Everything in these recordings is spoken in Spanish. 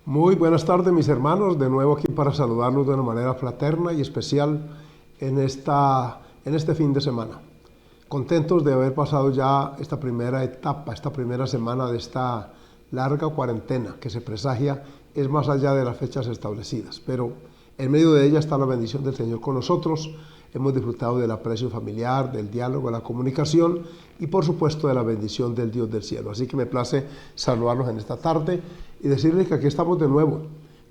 Muy buenas tardes, mis hermanos, de nuevo aquí para saludarlos de una manera fraterna y especial en este fin de semana. Contentos de haber pasado ya esta primera etapa, esta primera semana de esta larga cuarentena que se presagia es más allá de las fechas establecidas, pero en medio de ella está la bendición del Señor con nosotros. Hemos disfrutado del aprecio familiar, del diálogo, de la comunicación y por supuesto de la bendición del Dios del cielo. Así que me place saludarlos en esta tarde y decirles que aquí estamos de nuevo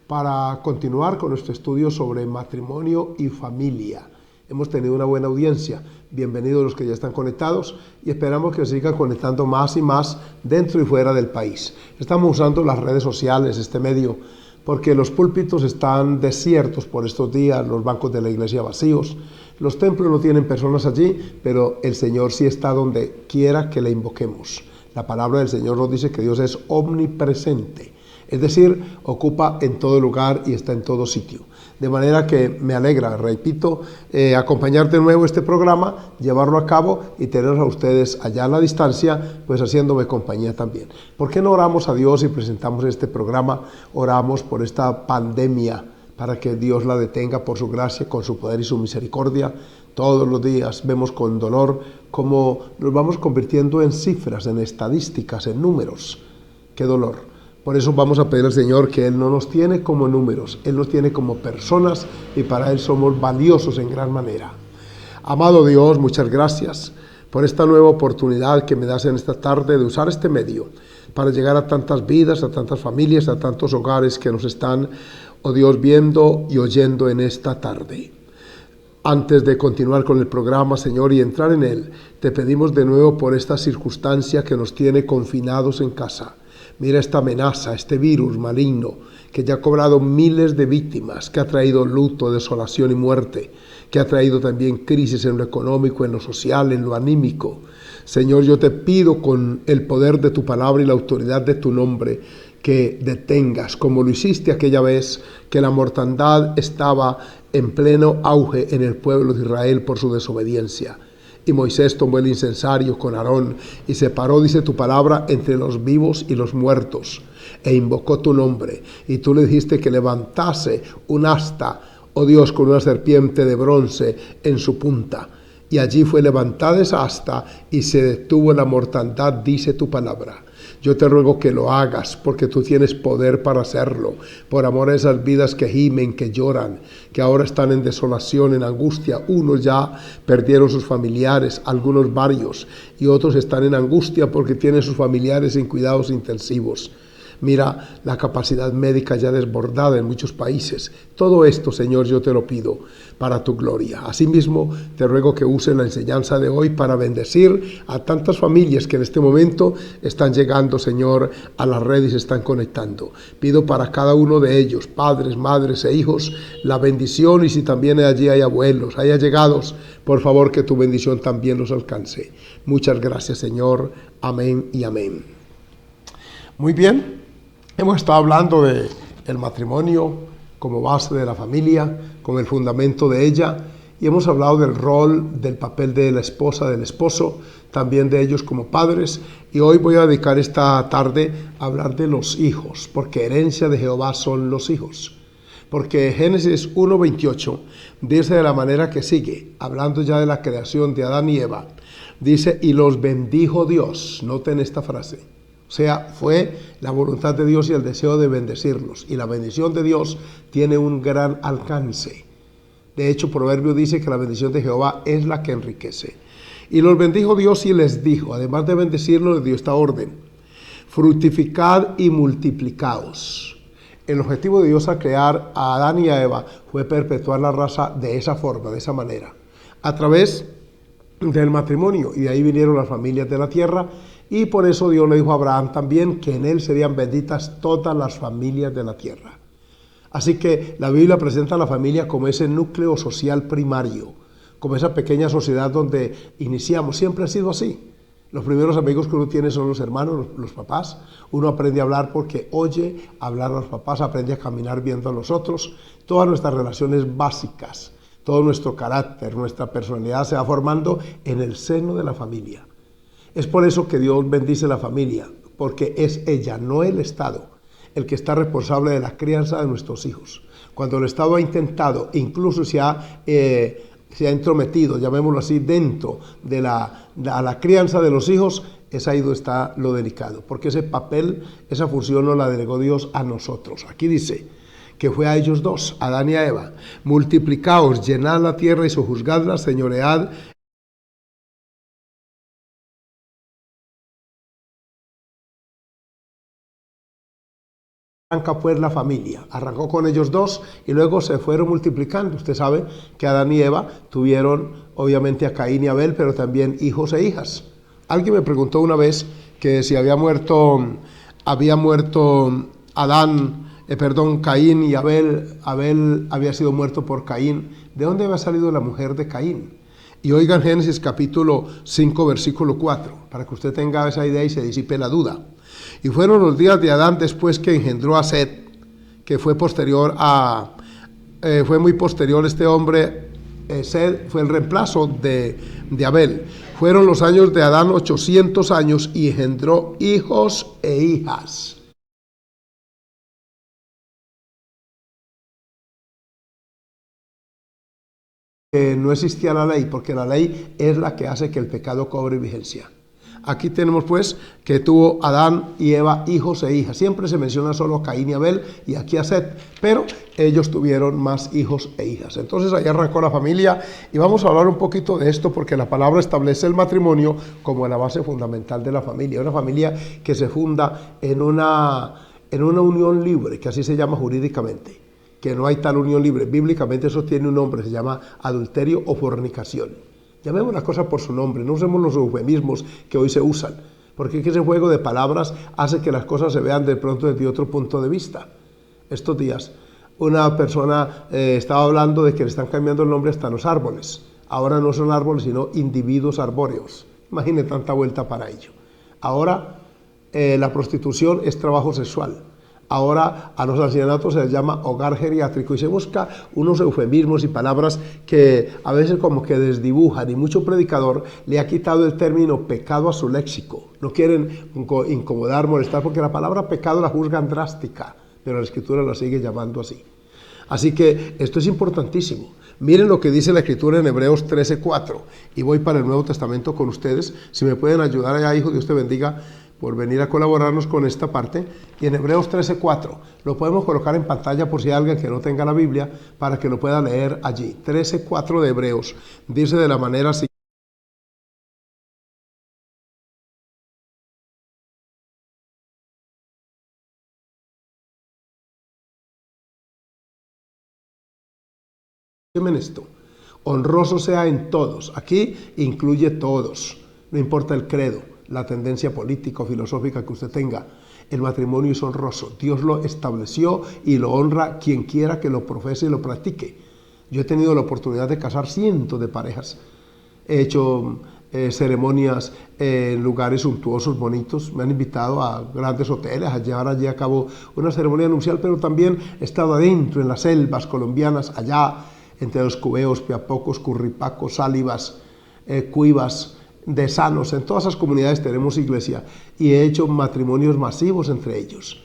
para continuar con nuestro estudio sobre matrimonio y familia. Hemos tenido una buena audiencia. Bienvenidos los que ya están conectados y esperamos que sigan conectando más y más dentro y fuera del país. Estamos usando las redes sociales, este medio, porque los púlpitos están desiertos por estos días, los bancos de la iglesia vacíos, los templos no tienen personas allí, pero el Señor sí está donde quiera que le invoquemos. La palabra del Señor nos dice que Dios es omnipresente, es decir, ocupa en todo lugar y está en todo sitio. De manera que me alegra, repito, acompañar de nuevo este programa, llevarlo a cabo y tener a ustedes allá a la distancia, pues haciéndome compañía también. ¿Por qué no oramos a Dios y presentamos este programa? Oramos por esta pandemia, para que Dios la detenga por su gracia, con su poder y su misericordia. Todos los días vemos con dolor cómo nos vamos convirtiendo en cifras, en estadísticas, en números. ¡Qué dolor! Por eso vamos a pedir al Señor que Él no nos tiene como números, Él nos tiene como personas y para Él somos valiosos en gran manera. Amado Dios, muchas gracias por esta nueva oportunidad que me das en esta tarde de usar este medio para llegar a tantas vidas, a tantas familias, a tantos hogares que nos están, oh Dios, viendo y oyendo en esta tarde. Antes de continuar con el programa, Señor, y entrar en él, te pedimos de nuevo por esta circunstancia que nos tiene confinados en casa. Mira esta amenaza, este virus maligno que ya ha cobrado miles de víctimas, que ha traído luto, desolación y muerte, que ha traído también crisis en lo económico, en lo social, en lo anímico. Señor, yo te pido con el poder de tu palabra y la autoridad de tu nombre, que detengas, como lo hiciste aquella vez que la mortandad estaba en pleno auge en el pueblo de Israel por su desobediencia. Y Moisés tomó el incensario con Aarón y separó, dice tu palabra, entre los vivos y los muertos, e invocó tu nombre. Y tú le dijiste que levantase un asta, oh Dios, con una serpiente de bronce en su punta. Y allí fue levantada esa asta y se detuvo la mortandad, dice tu palabra. Yo te ruego que lo hagas porque tú tienes poder para hacerlo, por amor a esas vidas que gimen, que lloran, que ahora están en desolación, en angustia. Unos ya perdieron sus familiares, algunos varios, y otros están en angustia porque tienen sus familiares en cuidados intensivos. Mira la capacidad médica ya desbordada en muchos países. Todo esto, Señor, yo te lo pido para tu gloria. Asimismo, te ruego que usen la enseñanza de hoy para bendecir a tantas familias que en este momento están llegando, Señor, a las redes y se están conectando. Pido para cada uno de ellos, padres, madres e hijos, la bendición, y si también allí hay abuelos, hay allegados, por favor que tu bendición también los alcance. Muchas gracias, Señor. Amén y amén. Muy bien. Hemos estado hablando del matrimonio como base de la familia, como el fundamento de ella, y hemos hablado del rol, del papel de la esposa, del esposo, también de ellos como padres, y hoy voy a dedicar esta tarde a hablar de los hijos, porque herencia de Jehová son los hijos. Porque Génesis 1:28 dice de la manera que sigue, hablando ya de la creación de Adán y Eva, dice, y los bendijo Dios. Noten esta frase. O sea, fue la voluntad de Dios y el deseo de bendecirlos. Y la bendición de Dios tiene un gran alcance. De hecho, Proverbio dice que la bendición de Jehová es la que enriquece. Y los bendijo Dios y les dijo, además de bendecirlos, les dio esta orden: fructificad y multiplicaos. El objetivo de Dios al crear a Adán y a Eva fue perpetuar la raza de esa forma, de esa manera, a través del matrimonio. Y de ahí vinieron las familias de la tierra. Y por eso Dios le dijo a Abraham también que en él serían benditas todas las familias de la tierra. Así que la Biblia presenta a la familia como ese núcleo social primario, como esa pequeña sociedad donde iniciamos. Siempre ha sido así. Los primeros amigos que uno tiene son los hermanos, los papás. Uno aprende a hablar porque oye hablar a los papás, aprende a caminar viendo a los otros. Todas nuestras relaciones básicas, todo nuestro carácter, nuestra personalidad se va formando en el seno de la familia. Es por eso que Dios bendice la familia, porque es ella, no el Estado. el que está responsable de la crianza de nuestros hijos. Cuando el Estado ha intentado, incluso se ha entrometido, llamémoslo así, dentro de la crianza de los hijos, es ahí donde está lo delicado, porque ese papel, esa función nos la delegó Dios a nosotros. Aquí dice que fue a ellos dos, a Adán y a Eva: multiplicaos, llenad la tierra y sojuzgadla, señoread. Arranca pues la familia, arrancó con ellos dos y luego se fueron multiplicando. Usted sabe que Adán y Eva tuvieron obviamente a Caín y Abel, pero también hijos e hijas. Alguien me preguntó una vez que si había muerto Caín y Abel había sido muerto por Caín. ¿De dónde había salido la mujer de Caín? Y oigan Génesis capítulo 5 versículo 4, para que usted tenga esa idea y se disipe la duda. Y fueron los días de Adán después que engendró a Set, que fue muy posterior este hombre. Set fue el reemplazo de Abel. Fueron los años de Adán 800 años y engendró hijos e hijas. No existía la ley, porque la ley es la que hace que el pecado cobre vigencia. Aquí tenemos pues que tuvo Adán y Eva hijos e hijas. Siempre se menciona solo a Caín y Abel y aquí a Set, pero ellos tuvieron más hijos e hijas. Entonces ahí arrancó la familia y vamos a hablar un poquito de esto porque la palabra establece el matrimonio como la base fundamental de la familia. Una familia que se funda en una unión libre, que así se llama jurídicamente, que no hay tal unión libre. Bíblicamente eso tiene un nombre, se llama adulterio o fornicación. Llamemos las cosas por su nombre, no usemos los eufemismos que hoy se usan, porque ese juego de palabras hace que las cosas se vean de pronto desde otro punto de vista. Estos días, una persona estaba hablando de que le están cambiando el nombre hasta los árboles. Ahora no son árboles, sino individuos arbóreos. Imagine tanta vuelta para ello. Ahora la prostitución es trabajo sexual. Ahora a los ancianatos se les llama hogar geriátrico y se busca unos eufemismos y palabras que a veces como que desdibujan, y mucho predicador le ha quitado el término pecado a su léxico. No quieren incomodar, molestar, porque la palabra pecado la juzgan drástica, pero la Escritura la sigue llamando así. Así que esto es importantísimo. Miren lo que dice la Escritura en Hebreos 13:4, y voy para el Nuevo Testamento con ustedes. Si me pueden ayudar allá, hijo, Dios te bendiga por venir a colaborarnos con esta parte. Y en Hebreos 13:4 lo podemos colocar en pantalla por si hay alguien que no tenga la Biblia, para que lo pueda leer allí. 13:4 de Hebreos dice de la manera siguiente: esto, honroso sea en todos. Aquí incluye todos, no importa el credo, la tendencia política o filosófica que usted tenga. El matrimonio es honroso. Dios lo estableció y lo honra quien quiera que lo profese y lo practique. Yo he tenido la oportunidad de casar cientos de parejas. He hecho ceremonias en lugares suntuosos, bonitos. Me han invitado a grandes hoteles a llevar allí a cabo una ceremonia nupcial, pero también he estado adentro en las selvas colombianas, allá entre los cubeos, piapocos, curripacos, sálivas, cuivas, de sanos. En todas esas comunidades tenemos iglesia y he hecho matrimonios masivos entre ellos.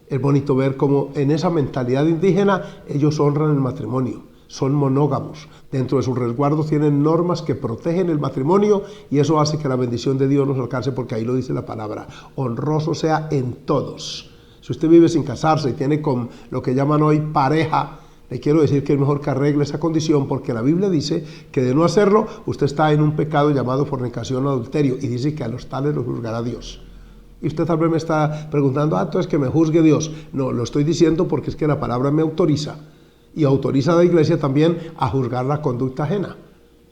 Es bonito ver cómo en esa mentalidad indígena ellos honran el matrimonio, son monógamos. Dentro de sus resguardos tienen normas que protegen el matrimonio y eso hace que la bendición de Dios nos alcance, porque ahí lo dice la palabra: honroso sea en todos. Si usted vive sin casarse y tiene con lo que llaman hoy pareja, le quiero decir que es mejor que arregle esa condición, porque la Biblia dice que de no hacerlo, usted está en un pecado llamado fornicación o adulterio, y dice que a los tales los juzgará Dios. Y usted tal vez me está preguntando: entonces que me juzgue Dios. No, lo estoy diciendo porque es que la palabra me autoriza, y autoriza a la iglesia también a juzgar la conducta ajena.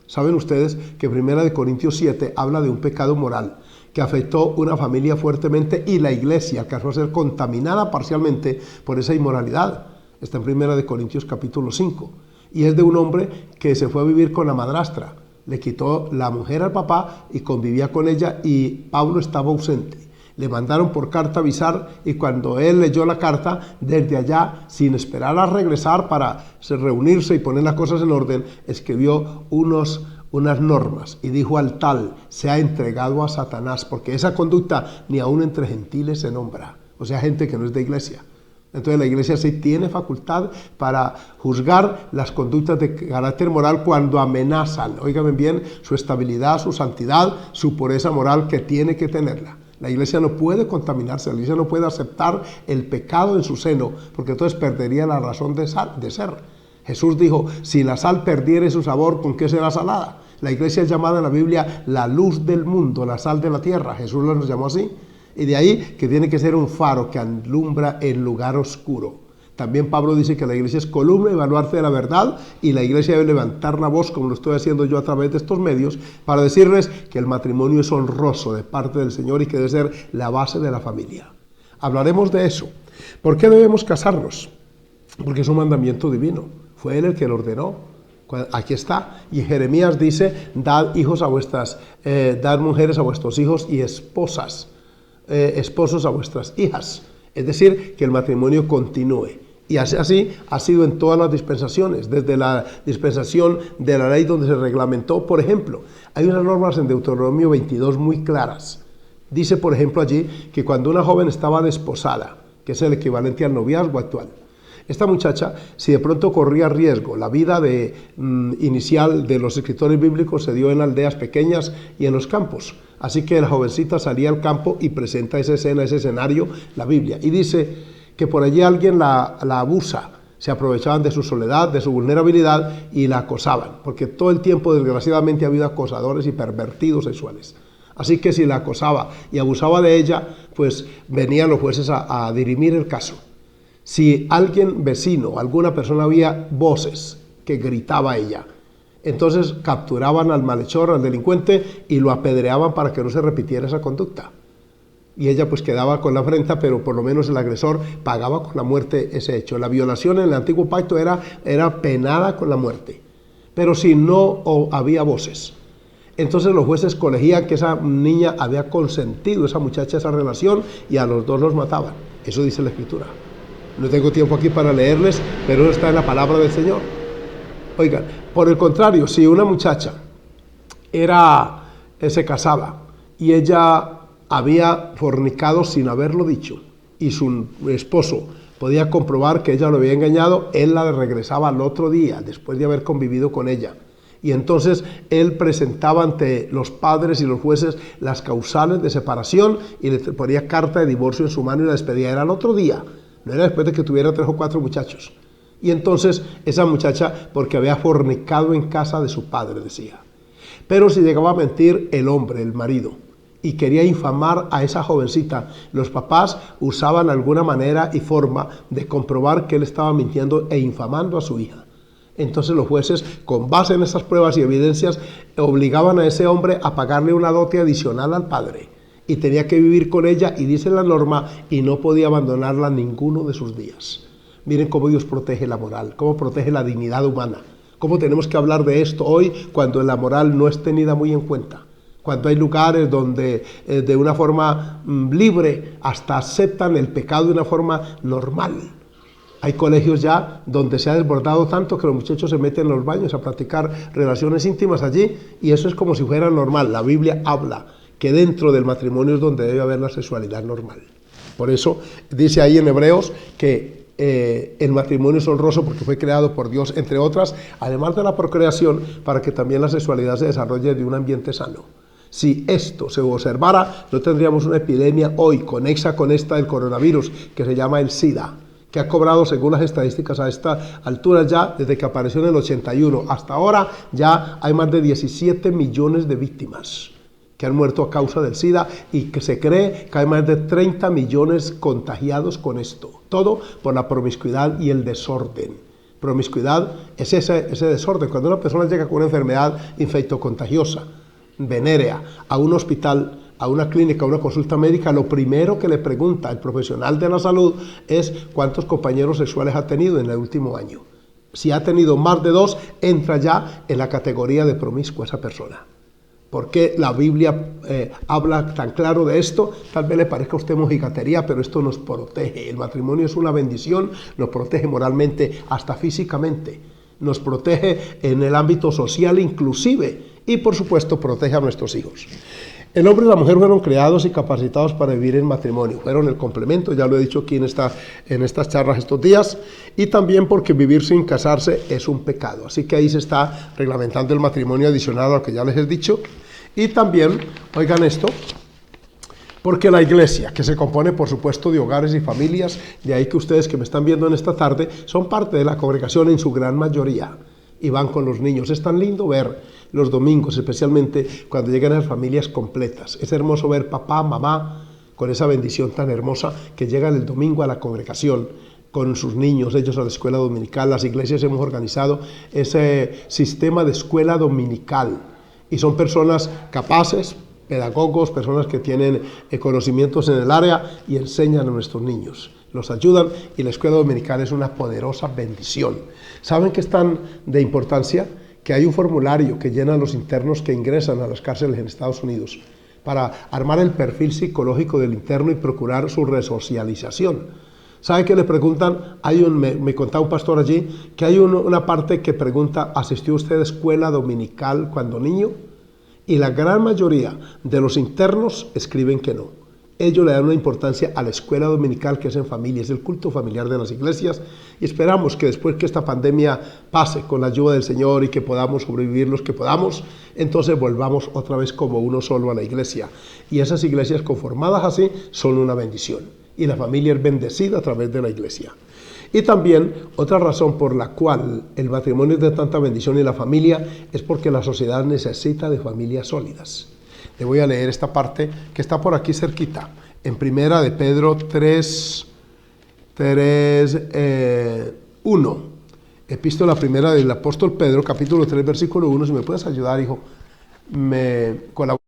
Saben ustedes que 1 Corintios 7 habla de un pecado moral que afectó una familia fuertemente, y la iglesia alcanzó a ser contaminada parcialmente por esa inmoralidad. Está en 1 Corintios capítulo 5, y es de un hombre que se fue a vivir con la madrastra. Le quitó la mujer al papá y convivía con ella, y Pablo estaba ausente. Le mandaron por carta avisar, y cuando él leyó la carta, desde allá, sin esperar a regresar para reunirse y poner las cosas en orden, escribió unas normas y dijo: al tal se ha entregado a Satanás, porque esa conducta ni aún entre gentiles se nombra. O sea, gente que no es de iglesia. Entonces la iglesia sí tiene facultad para juzgar las conductas de carácter moral cuando amenazan, óigame bien, su estabilidad, su santidad, su pureza moral que tiene que tenerla. La iglesia no puede contaminarse, la iglesia no puede aceptar el pecado en su seno, porque entonces perdería la razón de ser. Jesús dijo, si la sal perdiere su sabor, ¿con qué será salada? La iglesia es llamada en la Biblia la luz del mundo, la sal de la tierra. Jesús nos llamó así. Y de ahí que tiene que ser un faro que alumbra el lugar oscuro. También Pablo dice que la iglesia es columna y baluarte de la verdad, y la iglesia debe levantar la voz, como lo estoy haciendo yo a través de estos medios, para decirles que el matrimonio es honroso de parte del Señor y que debe ser la base de la familia. Hablaremos de eso. ¿Por qué debemos casarnos? Porque es un mandamiento divino. Fue Él el que lo ordenó. Aquí está. Y Jeremías dice, dad mujeres a vuestros hijos y esposos a vuestras hijas. Es decir, que el matrimonio continúe. Y así ha sido en todas las dispensaciones, desde la dispensación de la ley donde se reglamentó, por ejemplo, hay unas normas en Deuteronomio 22 muy claras. Dice, por ejemplo, allí que cuando una joven estaba desposada, que es el equivalente al noviazgo actual, esta muchacha, si de pronto corría riesgo, la vida inicial de los escritores bíblicos se dio en aldeas pequeñas y en los campos. Así que la jovencita salía al campo y presenta esa escena, ese escenario, la Biblia. Y dice que por allí alguien la abusa, se aprovechaban de su soledad, de su vulnerabilidad y la acosaban. Porque todo el tiempo, desgraciadamente, ha habido acosadores y pervertidos sexuales. Así que si la acosaba y abusaba de ella, pues venían los jueces a dirimir el caso. Si alguien vecino, alguna persona oía voces que gritaba a ella, entonces capturaban al malhechor, al delincuente, y lo apedreaban para que no se repitiera esa conducta. Y ella pues quedaba con la afrenta, pero por lo menos el agresor pagaba con la muerte ese hecho. La violación en el antiguo pacto era penada con la muerte. Pero si no había voces, entonces los jueces colegían que esa niña había consentido, esa muchacha, esa relación, y a los dos los mataban. Eso dice la Escritura. No tengo tiempo aquí para leerles, pero eso está en la palabra del Señor. Oigan, por el contrario, si una muchacha se casaba y ella había fornicado sin haberlo dicho, y su esposo podía comprobar que ella lo había engañado, él la regresaba al otro día, después de haber convivido con ella. Y entonces él presentaba ante los padres y los jueces las causales de separación y le ponía carta de divorcio en su mano y la despedía. Era el otro día, no era después de que tuviera 3 o 4 muchachos. Y entonces esa muchacha, porque había fornicado en casa de su padre, decía. Pero si llegaba a mentir el hombre, el marido, y quería infamar a esa jovencita, los papás usaban alguna manera y forma de comprobar que él estaba mintiendo e infamando a su hija. Entonces los jueces, con base en esas pruebas y evidencias, obligaban a ese hombre a pagarle una dote adicional al padre. Y tenía que vivir con ella, y dice la norma, y no podía abandonarla ninguno de sus días. Miren cómo Dios protege la moral, cómo protege la dignidad humana, cómo tenemos que hablar de esto hoy cuando la moral no es tenida muy en cuenta. Cuando hay lugares donde de una forma libre hasta aceptan el pecado de una forma normal. Hay colegios ya donde se ha desbordado tanto que los muchachos se meten en los baños a practicar relaciones íntimas allí, y eso es como si fuera normal. La Biblia habla que dentro del matrimonio es donde debe haber la sexualidad normal. Por eso dice ahí en Hebreos que el matrimonio es honroso porque fue creado por Dios, entre otras, además de la procreación, para que también la sexualidad se desarrolle de un ambiente sano. Si esto se observara, no tendríamos una epidemia hoy conexa con esta del coronavirus, que se llama el SIDA, que ha cobrado, según las estadísticas a esta altura ya, desde que apareció en el 81 hasta ahora, ya hay más de 17 millones de víctimas que han muerto a causa del SIDA, y que se cree que hay más de 30 millones contagiados con esto. Todo por la promiscuidad y el desorden. Promiscuidad es ese desorden. Cuando una persona llega con una enfermedad infectocontagiosa, venérea, a un hospital, a una clínica, a una consulta médica, lo primero que le pregunta el profesional de la salud es cuántos compañeros sexuales ha tenido en el último año. Si ha tenido más de 2, entra ya en la categoría de promiscua esa persona. ¿Por qué la Biblia habla tan claro de esto? Tal vez le parezca a usted mojigatería, pero esto nos protege. El matrimonio es una bendición, nos protege moralmente, hasta físicamente. Nos protege en el ámbito social inclusive, y por supuesto protege a nuestros hijos. El hombre y la mujer fueron creados y capacitados para vivir en matrimonio. Fueron el complemento, ya lo he dicho aquí en estas charlas estos días, y también porque vivir sin casarse es un pecado. Así que ahí se está reglamentando el matrimonio adicional a lo que ya les he dicho. Y también, oigan esto, porque la iglesia, que se compone por supuesto de hogares y familias, de ahí que ustedes que me están viendo en esta tarde, son parte de la congregación en su gran mayoría, y van con los niños. Es tan lindo ver los domingos, especialmente cuando llegan a las familias completas. Es hermoso ver papá, mamá, con esa bendición tan hermosa que llegan el domingo a la congregación con sus niños, ellos a la escuela dominical. Las iglesias hemos organizado ese sistema de escuela dominical y son personas capaces, pedagogos, personas que tienen conocimientos en el área y enseñan a nuestros niños. Los ayudan y la escuela dominical es una poderosa bendición. ¿Saben qué es tan de importancia? Que hay un formulario que llenan los internos que ingresan a las cárceles en Estados Unidos para armar el perfil psicológico del interno y procurar su resocialización. ¿Sabe qué le preguntan? Me contaba un pastor allí que hay una parte que pregunta: ¿asistió usted a escuela dominical cuando niño? Y la gran mayoría de los internos escriben que no. Ellos le dan una importancia a la escuela dominical, que es en familia, es el culto familiar de las iglesias, y esperamos que después que esta pandemia pase con la ayuda del Señor y que podamos sobrevivir los que podamos, entonces volvamos otra vez como uno solo a la iglesia. Y esas iglesias conformadas así son una bendición, y la familia es bendecida a través de la iglesia. Y también otra razón por la cual el matrimonio es de tanta bendición y la familia es porque la sociedad necesita de familias sólidas. Le voy a leer esta parte que está por aquí cerquita, en Primera de Pedro 1. Epístola primera del apóstol Pedro, capítulo 3, versículo 1. Si me puedes ayudar, hijo, me colabora.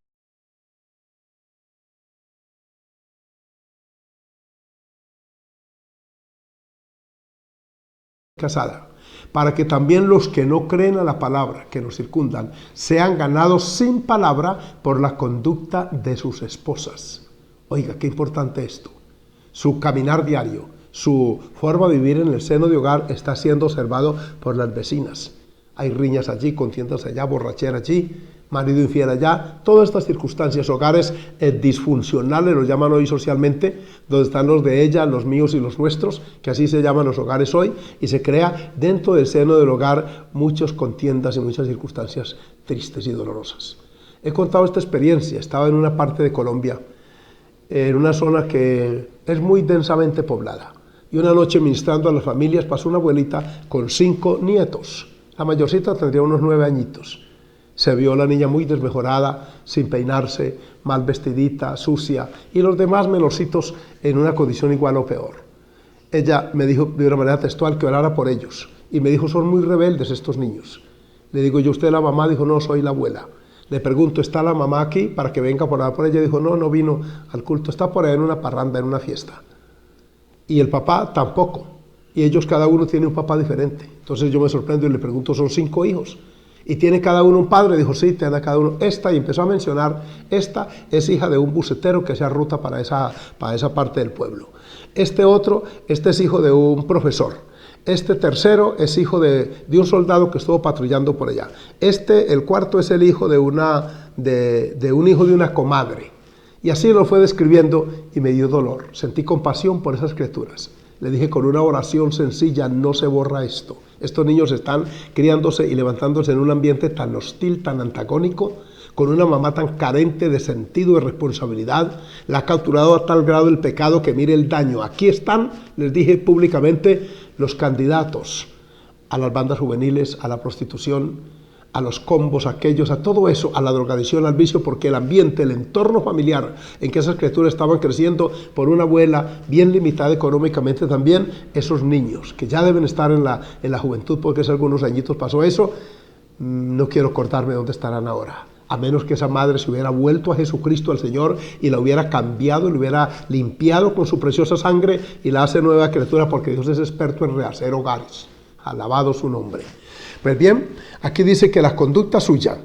Casada, para que también los que no creen a la palabra, que nos circundan, sean ganados sin palabra por la conducta de sus esposas. Oiga, qué importante esto. Su caminar diario, su forma de vivir en el seno de hogar está siendo observado por las vecinas. Hay riñas allí, contiendas allá, borrachera allí, marido infiel allá, todas estas circunstancias, hogares disfuncionales, los llaman hoy socialmente, donde están los de ella, los míos y los nuestros, que así se llaman los hogares hoy, y se crea dentro del seno del hogar muchas contiendas y muchas circunstancias tristes y dolorosas. He contado esta experiencia, estaba en una parte de Colombia, en una zona que es muy densamente poblada, y una noche ministrando a las familias pasó una abuelita con 5 nietos, la mayorcita tendría unos 9 añitos. Se vio la niña muy desmejorada, sin peinarse, mal vestidita, sucia, y los demás menorcitos en una condición igual o peor. Ella me dijo de una manera textual que orara por ellos, y me dijo: son muy rebeldes estos niños. Le digo yo: ¿usted es la mamá? Dijo: no, soy la abuela. Le pregunto: ¿está la mamá aquí para que venga por orar por ella? Dijo: no, no vino al culto, está por ahí en una parranda, en una fiesta. Y el papá tampoco, y ellos cada uno tiene un papá diferente. Entonces yo me sorprendo y le pregunto: ¿son 5 hijos? ¿Y tiene cada uno un padre? Dijo: sí, tiene cada uno. Esta, y empezó a mencionar, esta es hija de un bucetero que hacía ruta para esa parte del pueblo. Este otro, este es hijo de un profesor. Este tercero es hijo de un soldado que estuvo patrullando por allá. El cuarto es el hijo de un hijo de una comadre. Y así lo fue describiendo y me dio dolor. Sentí compasión por esas criaturas. Le dije: con una oración sencilla no se borra esto. Estos niños están criándose y levantándose en un ambiente tan hostil, tan antagónico, con una mamá tan carente de sentido de responsabilidad. La ha capturado a tal grado el pecado que mire el daño. Aquí están, les dije públicamente, los candidatos a las bandas juveniles, a la prostitución, a los combos aquellos, a todo eso, a la drogadicción, al vicio, porque el ambiente, el entorno familiar en que esas criaturas estaban creciendo por una abuela bien limitada económicamente también, esos niños que ya deben estar en la juventud, porque hace algunos añitos pasó eso, no quiero cortarme dónde estarán ahora. A menos que esa madre se hubiera vuelto a Jesucristo, al Señor, y la hubiera cambiado, la hubiera limpiado con su preciosa sangre y la hace nueva criatura, porque Dios es experto en rehacer hogares. Alabado su nombre. Pues bien, aquí dice que la conducta suya,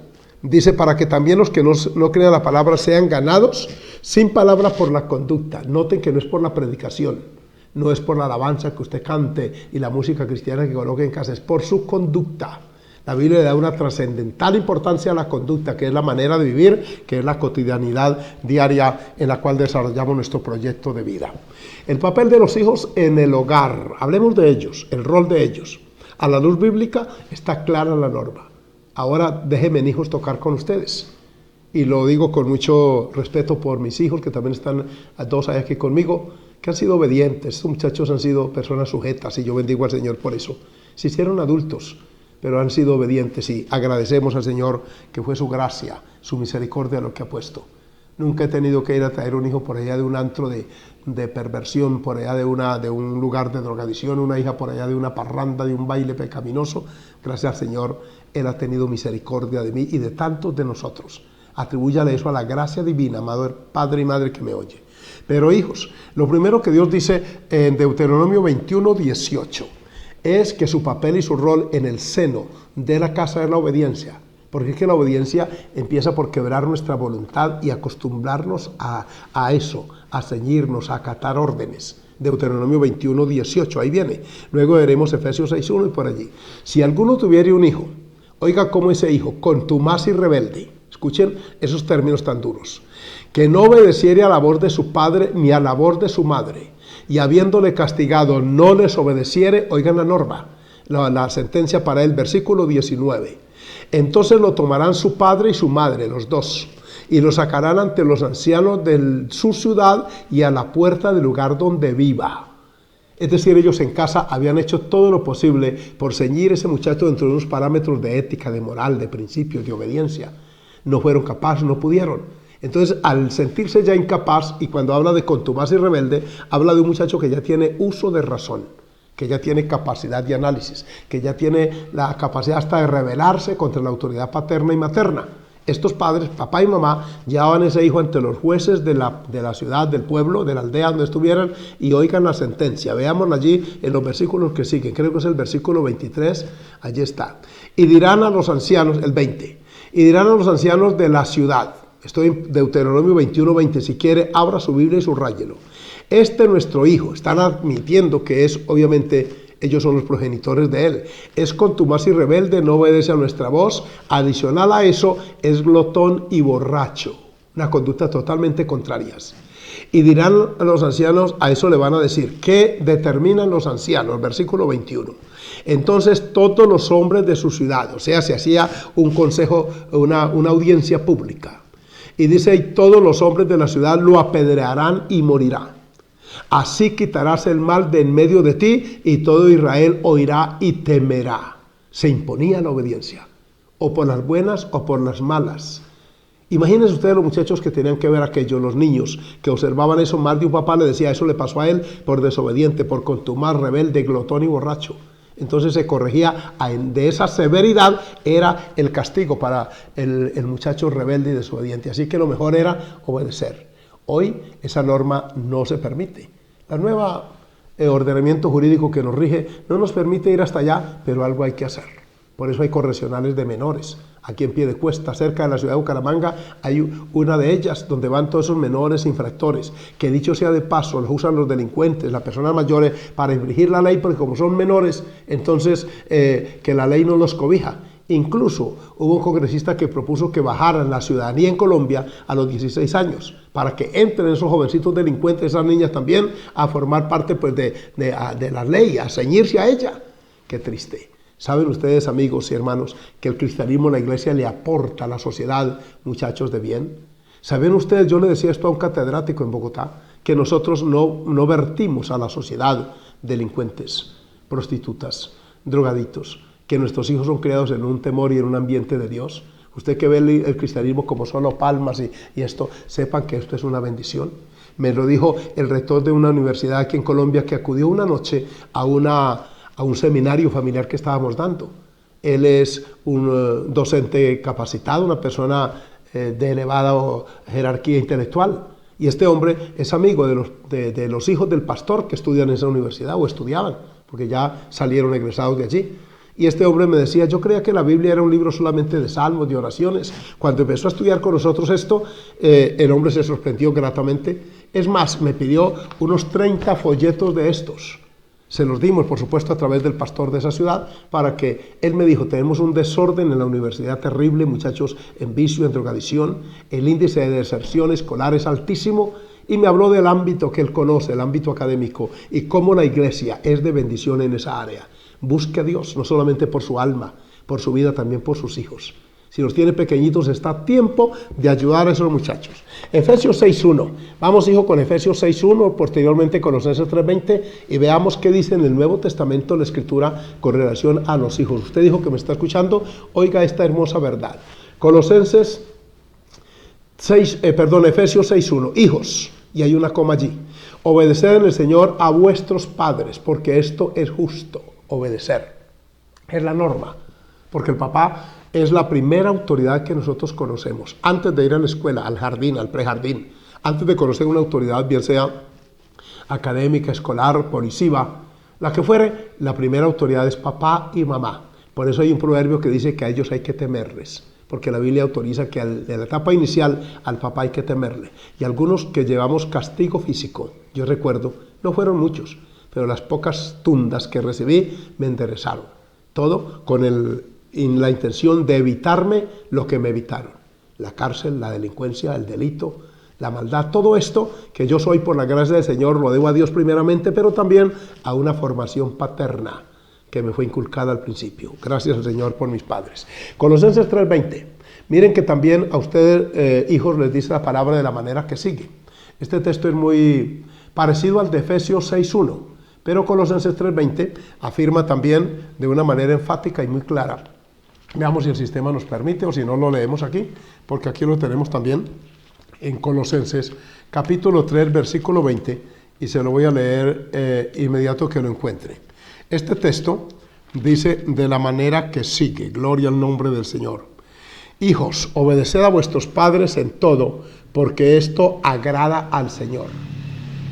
dice, para que también los que no crean la palabra sean ganados sin palabra por la conducta. Noten que no es por la predicación, no es por la alabanza que usted cante y la música cristiana que coloque en casa, es por su conducta. La Biblia le da una trascendental importancia a la conducta, que es la manera de vivir, que es la cotidianidad diaria en la cual desarrollamos nuestro proyecto de vida. El papel de los hijos en el hogar, hablemos de ellos, el rol de ellos. A la luz bíblica está clara la norma. Ahora déjenme, hijos, tocar con ustedes. Y lo digo con mucho respeto por mis hijos, que también están dos aquí conmigo, que han sido obedientes. Estos muchachos han sido personas sujetas y yo bendigo al Señor por eso. Se hicieron adultos, pero han sido obedientes y agradecemos al Señor que fue su gracia, su misericordia lo que ha puesto. Nunca he tenido que ir a traer un hijo por allá de un antro de perversión, por allá de un lugar de drogadicción, una hija por allá de una parranda, de un baile pecaminoso. Gracias al Señor, Él ha tenido misericordia de mí y de tantos de nosotros. Atribúyale eso a la gracia divina, amado Padre y Madre que me oye. Pero hijos, lo primero que Dios dice en Deuteronomio 21, 18, es que su papel y su rol en el seno de la casa es la obediencia. Porque es que la obediencia empieza por quebrar nuestra voluntad y acostumbrarnos a eso, a ceñirnos, a acatar órdenes. Deuteronomio 21, 18, ahí viene. Luego veremos Efesios 6, 1 y por allí. Si alguno tuviere un hijo, oiga cómo ese hijo, contumaz y rebelde, escuchen esos términos tan duros, que no obedeciere a la voz de su padre ni a la voz de su madre, y habiéndole castigado no les obedeciere, oigan la norma, la sentencia para él, versículo 19. Entonces lo tomarán su padre y su madre, los dos, y lo sacarán ante los ancianos de su ciudad y a la puerta del lugar donde viva. Es decir, ellos en casa habían hecho todo lo posible por ceñir a ese muchacho dentro de unos parámetros de ética, de moral, de principios, de obediencia. No fueron capaces, no pudieron. Entonces, al sentirse ya incapaz, y cuando habla de contumaz y rebelde, habla de un muchacho que ya tiene uso de razón, que ya tiene capacidad de análisis, que ya tiene la capacidad hasta de rebelarse contra la autoridad paterna y materna. Estos padres, papá y mamá, llevaban a ese hijo ante los jueces de la ciudad, del pueblo, de la aldea donde estuvieran, y oigan la sentencia. Veámosla allí en los versículos que siguen, creo que es el versículo 23, allí está. Y dirán a los ancianos, el 20, y dirán a los ancianos de la ciudad, estoy en Deuteronomio 21, 20, si quiere, abra su Biblia y subráyelo. Nuestro hijo, están admitiendo que es, obviamente, ellos son los progenitores de él, es contumaz y rebelde, no obedece a nuestra voz, adicional a eso, es glotón y borracho, una conducta totalmente contrarias. Y dirán a los ancianos, a eso le van a decir, ¿qué determinan los ancianos? Versículo 21. Entonces todos los hombres de su ciudad, o sea, se hacía un consejo, una audiencia pública, y dice, y todos los hombres de la ciudad lo apedrearán y morirá. Así quitarás el mal de en medio de ti y todo Israel oirá y temerá. Se imponía la obediencia, o por las buenas o por las malas. Imagínense ustedes los muchachos que tenían que ver aquello, los niños que observaban eso, más de un papá le decía, eso le pasó a él por desobediente, por contumaz, rebelde, glotón y borracho. Entonces se corregía de esa severidad, era el castigo para el muchacho rebelde y desobediente. Así que lo mejor era obedecer. Hoy esa norma no se permite. La nueva ordenamiento jurídico que nos rige no nos permite ir hasta allá, pero algo hay que hacer. Por eso hay correccionales de menores. Aquí en Piedecuesta, cerca de la ciudad de Bucaramanga, hay una de ellas donde van todos esos menores infractores, que dicho sea de paso, los usan los delincuentes, las personas mayores, para infringir la ley, porque como son menores, entonces que la ley no los cobija. Incluso hubo un congresista que propuso que bajaran la ciudadanía en Colombia a los 16 años, para que entren esos jovencitos delincuentes, esas niñas también, a formar parte pues, de la ley, a ceñirse a ella. Qué triste. ¿Saben ustedes, amigos y hermanos, que el cristianismo, la iglesia, le aporta a la sociedad muchachos de bien? ¿Saben ustedes, yo le decía esto a un catedrático en Bogotá, que nosotros no vertimos a la sociedad delincuentes, prostitutas, drogaditos, que nuestros hijos son criados en un temor y en un ambiente de Dios? Usted que ve el cristianismo como solo palmas y esto, sepan que esto es una bendición. Me lo dijo el rector de una universidad aquí en Colombia que acudió una noche a un seminario familiar que estábamos dando. Él es un docente capacitado, una persona de elevada jerarquía intelectual. Y este hombre es amigo de los hijos del pastor que estudian en esa universidad, o estudiaban, porque ya salieron egresados de allí. Y este hombre me decía, yo creía que la Biblia era un libro solamente de salmos, de oraciones. Cuando empezó a estudiar con nosotros esto, el hombre se sorprendió gratamente. Es más, me pidió unos 30 folletos de estos. Se los dimos, por supuesto, a través del pastor de esa ciudad, para que él me dijo, tenemos un desorden en la universidad terrible, muchachos en vicio, en drogadicción, el índice de deserción escolar es altísimo, y me habló del ámbito que él conoce, el ámbito académico, y cómo la iglesia es de bendición en esa área. Busque a Dios, no solamente por su alma, por su vida, también por sus hijos. Si los tiene pequeñitos, está a tiempo de ayudar a esos muchachos. Efesios 6.1. Vamos, hijo, con Efesios 6.1, posteriormente Colosenses 3.20, y veamos qué dice en el Nuevo Testamento la Escritura con relación a los hijos. Usted dijo que me está escuchando, oiga esta hermosa verdad. Efesios 6.1. Hijos, y hay una coma allí. Obedeced en el Señor a vuestros padres, porque esto es justo. Obedecer es la norma, porque el papá es la primera autoridad que nosotros conocemos. Antes de ir a la escuela, al jardín, al prejardín, antes de conocer una autoridad, bien sea académica, escolar, policiva, la que fuere, la primera autoridad es papá y mamá. Por eso hay un proverbio que dice que a ellos hay que temerles, porque la Biblia autoriza que en la etapa inicial al papá hay que temerle. Y algunos que llevamos castigo físico, yo recuerdo, no fueron muchos, pero las pocas tundas que recibí me enderezaron. Todo con la intención de evitarme lo que me evitaron. La cárcel, la delincuencia, el delito, la maldad, todo esto que yo soy por la gracia del Señor, lo debo a Dios primeramente, pero también a una formación paterna que me fue inculcada al principio. Gracias al Señor por mis padres. Colosenses 3.20. Miren que también a ustedes, hijos, les dice la palabra de la manera que sigue. Este texto es muy parecido al de Efesios 6.1, pero Colosenses 3.20 afirma también de una manera enfática y muy clara. Veamos si el sistema nos permite o si no lo leemos aquí, porque aquí lo tenemos también en Colosenses capítulo 3, versículo 20, y se lo voy a leer inmediato que lo encuentre. Este texto dice de la manera que sigue, gloria al nombre del Señor. Hijos, obedeced a vuestros padres en todo, porque esto agrada al Señor.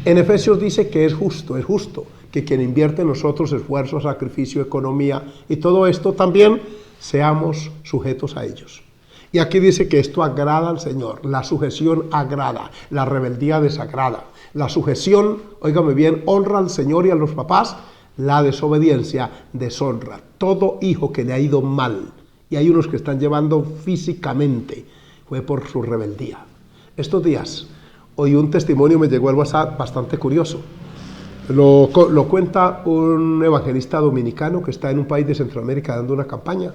En Efesios dice que es justo que quien invierte en nosotros esfuerzo, sacrificio, economía y todo esto también seamos sujetos a ellos. Y aquí dice que esto agrada al Señor, la sujeción agrada, la rebeldía desagrada. La sujeción, óigame bien, honra al Señor y a los papás, la desobediencia deshonra. Todo hijo que le ha ido mal, y hay unos que están llevando físicamente, fue por su rebeldía. Estos días, hoy un testimonio me llegó al WhatsApp bastante curioso. Lo cuenta un evangelista dominicano que está en un país de Centroamérica dando una campaña,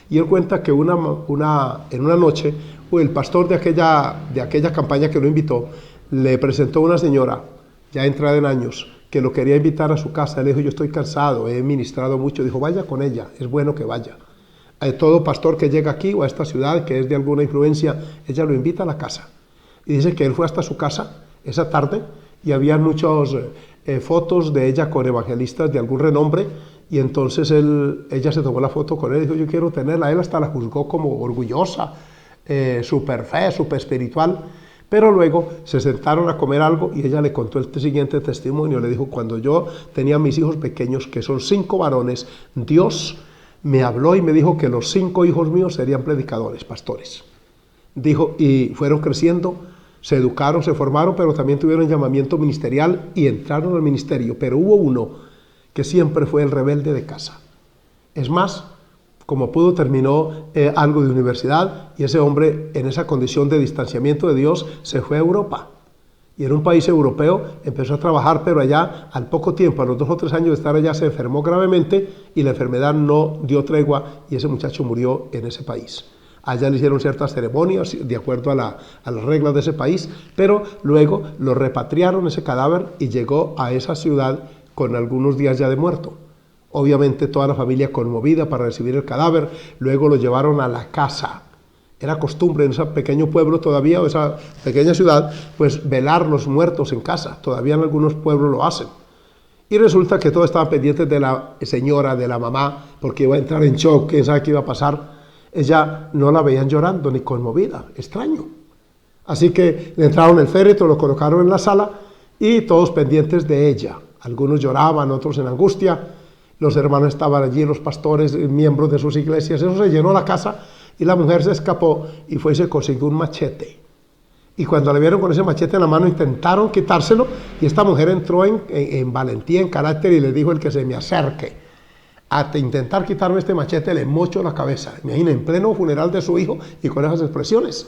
y él cuenta que en una noche el pastor de aquella campaña que lo invitó le presentó a una señora ya entrada en años que lo quería invitar a su casa. Él dijo, yo estoy cansado, he ministrado mucho. Dijo, vaya con ella, es bueno que vaya. Todo pastor que llega aquí o a esta ciudad que es de alguna influencia, ella lo invita a la casa. Y dice que él fue hasta su casa esa tarde y había muchas fotos de ella con evangelistas de algún renombre, y entonces ella se tomó la foto con él y dijo, yo quiero tenerla. Él hasta la juzgó como orgullosa, súper fe, súper espiritual, pero luego se sentaron a comer algo y ella le contó el siguiente testimonio. Le dijo, cuando yo tenía mis hijos pequeños, que son 5 varones, Dios me habló y me dijo que los 5 hijos míos serían predicadores, pastores. Dijo, y fueron creciendo, se educaron, se formaron, pero también tuvieron llamamiento ministerial y entraron al ministerio. Pero hubo uno que siempre fue el rebelde de casa. Es más, como pudo, terminó algo de universidad, y ese hombre, en esa condición de distanciamiento de Dios, se fue a Europa. Y en un país europeo empezó a trabajar, pero allá, al poco tiempo, a los 2 o 3 años de estar allá, se enfermó gravemente y la enfermedad no dio tregua y ese muchacho murió en ese país. Allá le hicieron ciertas ceremonias de acuerdo a las reglas de ese país, pero luego lo repatriaron ese cadáver y llegó a esa ciudad con algunos días ya de muerto. Obviamente toda la familia conmovida para recibir el cadáver, luego lo llevaron a la casa. Era costumbre en ese pequeño pueblo todavía, o esa pequeña ciudad, pues velar los muertos en casa. Todavía en algunos pueblos lo hacen. Y resulta que todos estaban pendientes de la señora, de la mamá, porque iba a entrar en shock, quién sabe qué iba a pasar. Ella no la veían llorando ni conmovida, extraño. Así que le entraron el féretro, lo colocaron en la sala y todos pendientes de ella. Algunos lloraban, otros en angustia. Los hermanos estaban allí, los pastores, miembros de sus iglesias. Eso se llenó la casa y la mujer se escapó y fue y se consiguió un machete. Y cuando le vieron con ese machete en la mano, intentaron quitárselo, y esta mujer entró en valentía, en carácter, y le dijo: el que se me acerque a intentar quitarme este machete, le mocho la cabeza. Imagina, en pleno funeral de su hijo y con esas expresiones.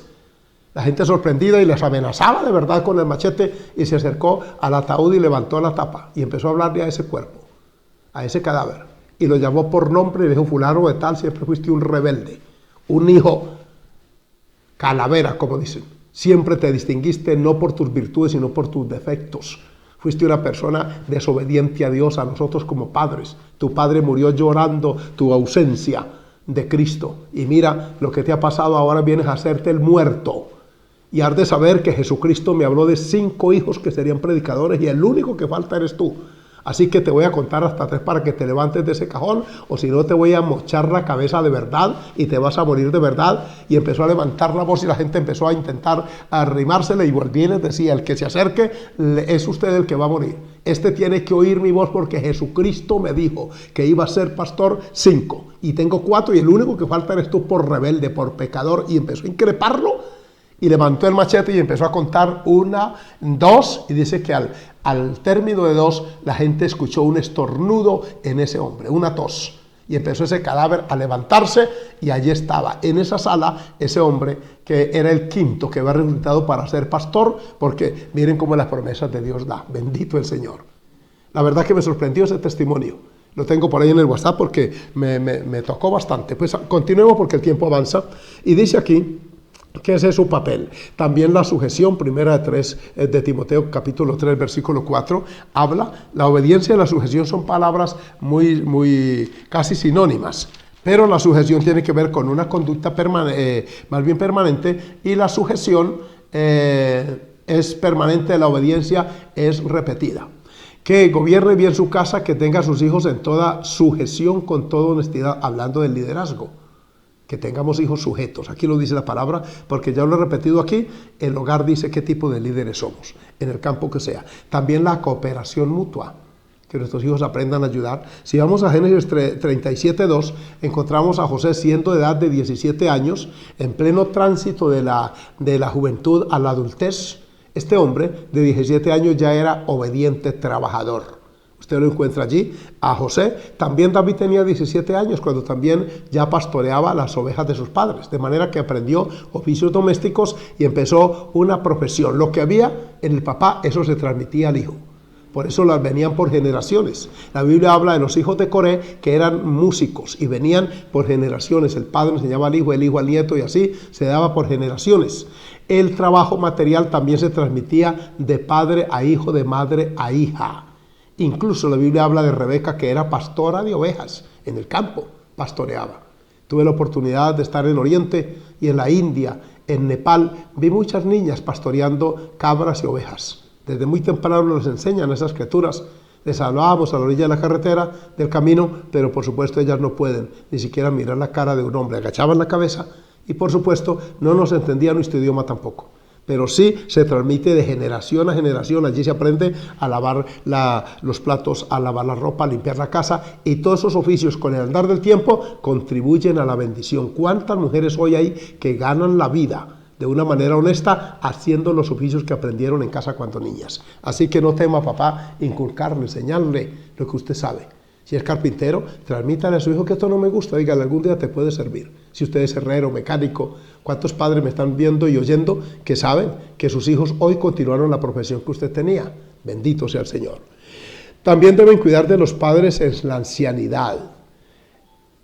La gente sorprendida y les amenazaba de verdad con el machete, y se acercó al ataúd y levantó la tapa y empezó a hablarle a ese cuerpo, a ese cadáver, y lo llamó por nombre y le dijo: fulano de tal, siempre fuiste un rebelde, un hijo calavera, como dicen. Siempre te distinguiste no por tus virtudes, sino por tus defectos. Fuiste una persona desobediente a Dios, a nosotros como padres. Tu padre murió llorando tu ausencia de Cristo. Y mira lo que te ha pasado, ahora vienes a hacerte el muerto. Y has de saber que Jesucristo me habló de 5 hijos que serían predicadores, y el único que falta eres tú. Así que te voy a contar hasta 3 para que te levantes de ese cajón, o si no te voy a mochar la cabeza de verdad y te vas a morir de verdad. Y empezó a levantar la voz y la gente empezó a intentar arrimársele, y volviendo decía: el que se acerque es usted el que va a morir. Este tiene que oír mi voz, porque Jesucristo me dijo que iba a ser pastor 5 y tengo 4, y el único que falta eres tú por rebelde, por pecador. Y empezó a increparlo. Y levantó el machete y empezó a contar 1, 2, y dice que al término de 2 la gente escuchó un estornudo en ese hombre, una tos, y empezó ese cadáver a levantarse, y allí estaba en esa sala ese hombre que era el 5.º que había resucitado para ser pastor, porque miren cómo las promesas de Dios da. Bendito el Señor. La verdad que me sorprendió ese testimonio. Lo tengo por ahí en el WhatsApp porque me tocó bastante. Pues continuemos porque el tiempo avanza, y dice aquí que ese es su papel. También la sujeción, primera de Timoteo, capítulo 3, versículo 4, habla. La obediencia y la sujeción son palabras muy casi sinónimas, pero la sujeción tiene que ver con una conducta más bien permanente, y la sujeción es permanente, la obediencia es repetida. Que gobierne bien su casa, que tenga a sus hijos en toda sujeción, con toda honestidad, hablando del liderazgo. Que tengamos hijos sujetos. Aquí lo dice la palabra, porque ya lo he repetido aquí. El hogar dice qué tipo de líderes somos, en el campo que sea. También la cooperación mutua, que nuestros hijos aprendan a ayudar. Si vamos a Génesis 37:2, encontramos a José siendo de edad de 17 años, en pleno tránsito de la juventud a la adultez. Este hombre de 17 años ya era obediente, trabajador. Usted lo encuentra allí, a José. También David tenía 17 años cuando también ya pastoreaba las ovejas de sus padres, de manera que aprendió oficios domésticos y empezó una profesión. Lo que había en el papá, eso se transmitía al hijo. Por eso las venían por generaciones. La Biblia habla de los hijos de Coré, que eran músicos y venían por generaciones. El padre enseñaba al hijo, el hijo al nieto, y así se daba por generaciones. El trabajo material también se transmitía de padre a hijo, de madre a hija. Incluso la Biblia habla de Rebeca, que era pastora de ovejas en el campo, pastoreaba. Tuve la oportunidad de estar en Oriente y en la India, en Nepal. Vi muchas niñas pastoreando cabras y ovejas. Desde muy temprano les enseñan esas criaturas. Les hablábamos a la orilla de la carretera, del camino, pero por supuesto ellas no pueden ni siquiera mirar la cara de un hombre. Agachaban la cabeza y por supuesto no nos entendían nuestro idioma tampoco. Pero sí se transmite de generación a generación. Allí se aprende a lavar los platos, a lavar la ropa, a limpiar la casa, y todos esos oficios con el andar del tiempo contribuyen a la bendición. ¿Cuántas mujeres hoy hay que ganan la vida de una manera honesta haciendo los oficios que aprendieron en casa cuando niñas? Así que no tema, papá, inculcarle, enseñarle lo que usted sabe. Si es carpintero, transmítale a su hijo que esto no me gusta, dígale, algún día te puede servir. Si usted es herrero, mecánico, ¿cuántos padres me están viendo y oyendo que saben que sus hijos hoy continuaron la profesión que usted tenía? Bendito sea el Señor. También deben cuidar de los padres en la ancianidad.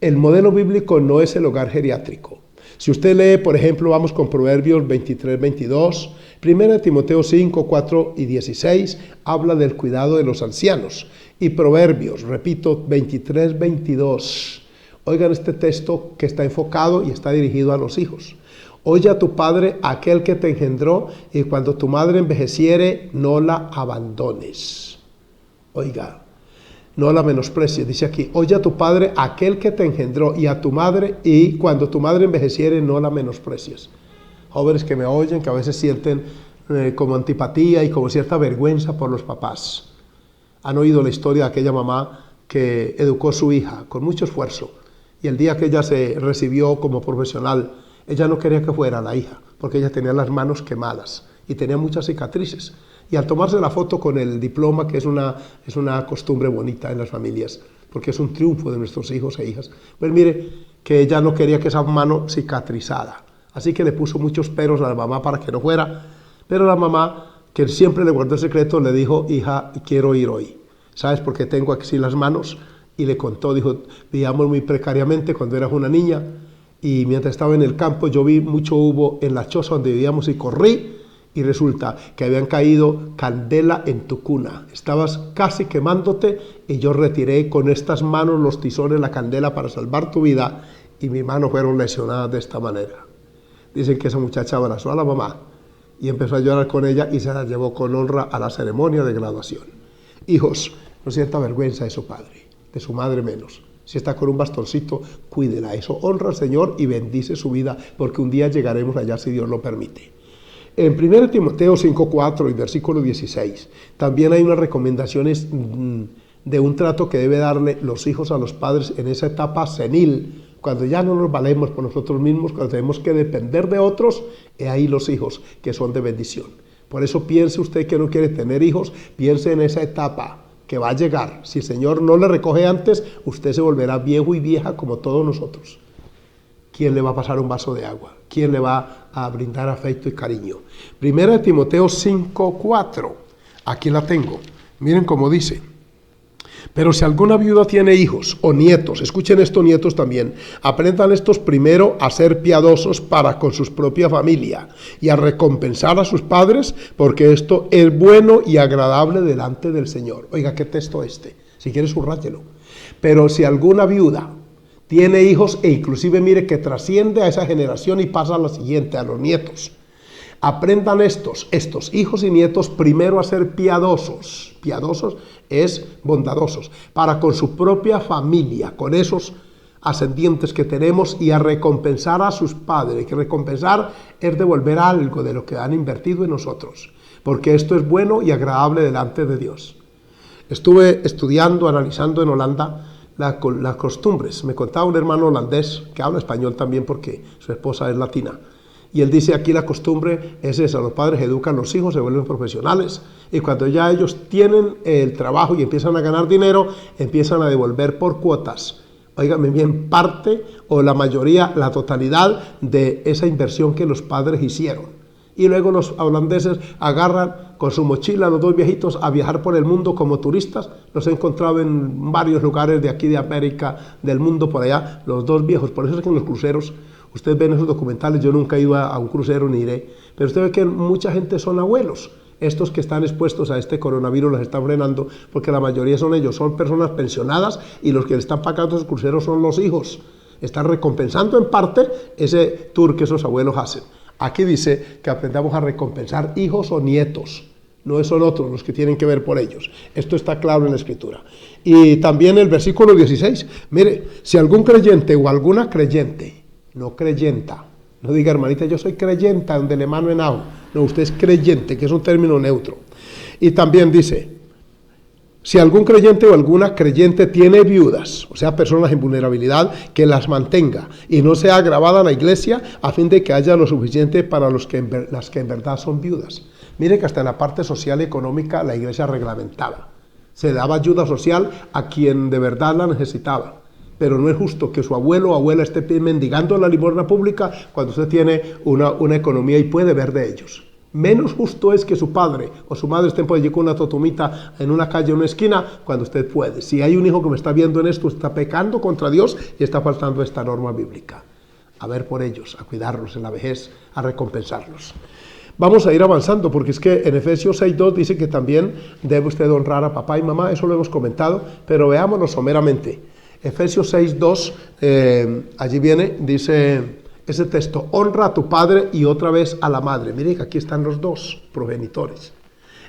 El modelo bíblico no es el hogar geriátrico. Si usted lee, por ejemplo, vamos con Proverbios 23, 22, 1 Timoteo 5, 4 y 16, habla del cuidado de los ancianos. Y Proverbios, repito, 23, 22. Oigan este texto que está enfocado y está dirigido a los hijos. Oye a tu padre, aquel que te engendró, y cuando tu madre envejeciere, no la abandones. Oiga, no la menosprecies. Dice aquí, oye a tu padre, aquel que te engendró, y a tu madre, y cuando tu madre envejeciere, no la menosprecies. Jóvenes que me oyen, que a veces sienten como antipatía y como cierta vergüenza por los papás. Han oído la historia de aquella mamá que educó a su hija con mucho esfuerzo, y el día que ella se recibió como profesional, ella no quería que fuera la hija, porque ella tenía las manos quemadas, y tenía muchas cicatrices. Y al tomarse la foto con el diploma, que es una costumbre bonita en las familias, porque es un triunfo de nuestros hijos e hijas, pues mire que ella no quería que esa mano cicatrizada. Así que le puso muchos peros a la mamá para que no fuera. Pero la mamá, que siempre le guardó el secreto, le dijo: hija, quiero ir hoy. ¿Sabes por qué tengo aquí las manos? Y le contó, dijo: vivíamos muy precariamente cuando eras una niña, y mientras estaba en el campo yo vi mucho humo en la choza donde vivíamos y corrí, y resulta que habían caído candela en tu cuna. Estabas casi quemándote y yo retiré con estas manos los tizones, la candela para salvar tu vida, y mis manos fueron lesionadas de esta manera. Dicen que esa muchacha abrazó a la mamá y empezó a llorar con ella y se la llevó con honra a la ceremonia de graduación. Hijos, no sienta vergüenza de su padre, de su madre menos. Si está con un bastoncito, cuídela. Eso honra al Señor y bendice su vida, porque un día llegaremos allá si Dios lo permite. En 1 Timoteo 5:4 y versículo 16, también hay unas recomendaciones de un trato que debe darle los hijos a los padres en esa etapa senil, cuando ya no nos valemos por nosotros mismos, cuando tenemos que depender de otros, y ahí los hijos que son de bendición. Por eso piense usted que no quiere tener hijos, piense en esa etapa que va a llegar. Si el Señor no le recoge antes, usted se volverá viejo y vieja como todos nosotros. ¿Quién le va a pasar un vaso de agua? ¿Quién le va a brindar afecto y cariño? 1 Timoteo 5:4, aquí la tengo. Miren cómo dice: pero si alguna viuda tiene hijos o nietos, escuchen esto, nietos también, aprendan estos primero a ser piadosos para con su propia familia y a recompensar a sus padres, porque esto es bueno y agradable delante del Señor. Oiga, ¿qué texto este? Si quiere, subráyelo. Pero si alguna viuda tiene hijos, e inclusive mire que trasciende a esa generación y pasa a la siguiente, a los nietos, aprendan estos hijos y nietos primero a ser piadosos. Piadosos es bondadosos para con su propia familia, con esos ascendientes que tenemos, y a recompensar a sus padres. Que recompensar es devolver algo de lo que han invertido en nosotros, porque esto es bueno y agradable delante de Dios. Estuve estudiando, analizando en Holanda las costumbres. Me contaba un hermano holandés que habla español también porque su esposa es latina. Y él dice: aquí la costumbre es esa, los padres educan a los hijos, se vuelven profesionales, y cuando ya ellos tienen el trabajo y empiezan a ganar dinero, empiezan a devolver por cuotas, óigame bien, parte o la mayoría, la totalidad de esa inversión que los padres hicieron. Y luego los holandeses agarran con su mochila, los dos viejitos, a viajar por el mundo como turistas. Los he encontrado en varios lugares de aquí de América, del mundo por allá, los dos viejos. Por eso es que en los cruceros, usted ve en esos documentales, yo nunca he ido a un crucero ni iré, pero usted ve que mucha gente son abuelos. Estos que están expuestos a este coronavirus los están frenando, porque la mayoría son ellos, son personas pensionadas, y los que le están pagando esos cruceros son los hijos. Están recompensando en parte ese tour que esos abuelos hacen. Aquí dice que aprendamos a recompensar hijos o nietos. No son otros los que tienen que ver por ellos. Esto está claro en la Escritura. Y también el versículo 16. Mire, si algún creyente o alguna creyente, no creyenta, no diga hermanita, yo soy creyenta, donde le mano en ajo. No, usted es creyente, que es un término neutro. Y también dice: si algún creyente o alguna creyente tiene viudas, o sea, personas en vulnerabilidad, que las mantenga y no sea agravada la iglesia, a fin de que haya lo suficiente para las que en verdad son viudas. Mire que hasta en la parte social y económica la iglesia reglamentaba. Se daba ayuda social a quien de verdad la necesitaba. Pero no es justo que su abuelo o abuela esté mendigando la limosna pública cuando usted tiene una economía y puede ver de ellos. Menos justo es que su padre o su madre estén por allí con una totomita en una calle o una esquina cuando usted puede. Si hay un hijo que me está viendo en esto, está pecando contra Dios y está faltando esta norma bíblica. A ver por ellos, a cuidarlos en la vejez, a recompensarlos. Vamos a ir avanzando, porque es que en Efesios 6:2 dice que también debe usted honrar a papá y mamá. Eso lo hemos comentado, pero veámoslo someramente. Efesios 6:2, allí viene, dice ese texto: honra a tu padre y otra vez a la madre. Miren que aquí están los dos progenitores.